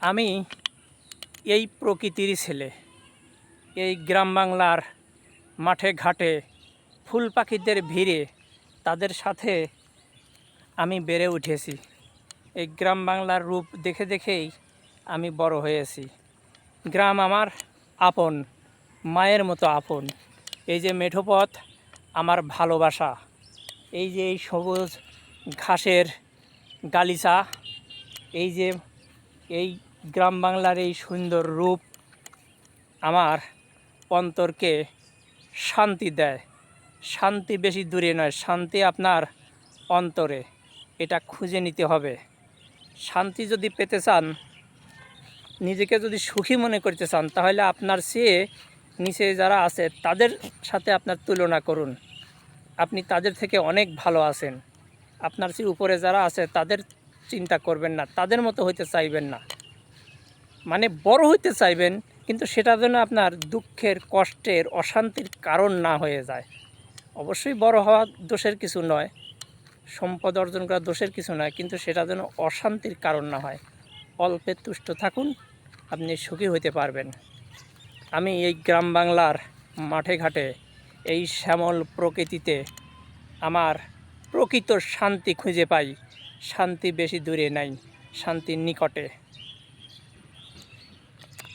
আমি এই প্রকৃতিরই ছেলে। এই গ্রাম বাংলার মাঠে ঘাটে ফুল পাখিদের ভিড়ে তাদের সাথে আমি বেড়ে উঠেছি। এই গ্রাম বাংলার রূপ দেখে দেখেই আমি বড় হয়েছি। গ্রাম আমার আপন, মায়ের মতো আপন। এই যে মেঠো পথ আমার ভালোবাসা। এই যে এই সবুজ ঘাসের গালিচা, এই গ্রাম বাংলার এই সুন্দর রূপ আমার অন্তরকে শান্তি দেয়। শান্তি বেশি দূরে নয়, শান্তি আপনার অন্তরে। এটা খুঁজে নিতে হবে। শান্তি যদি পেতে চান, নিজেকে যদি সুখী মনে করতে চান, তাহলে আপনার চেয়ে নিচে যারা আছে তাদের সাথে আপনার তুলনা করুন। আপনি তাদের থেকে অনেক ভালো আছেন। আপনার চেয়ে উপরে যারা আছে তাদের চিন্তা করবেন না, তাদের মতো হইতে চাইবেন না। মানে বড় হইতে চাইবেন, কিন্তু সেটা যেন আপনার দুঃখের, কষ্টের, অশান্তির কারণ না হয়ে যায়। অবশ্যই বড় হওয়া দোষের কিছু নয়, সম্পদ অর্জন করা দোষের কিছু নয়, কিন্তু সেটা যেন অশান্তির কারণ না হয়। অল্পে তুষ্ট থাকুন, আপনি সুখী হতে পারবেন। আমি এই গ্রাম বাংলার মাঠে ঘাটে, এই শ্যামল প্রকৃতিতে আমার প্রকৃত শান্তি খুঁজে পাই। শান্তি বেশি দূরে নাই, শান্তির নিকটে।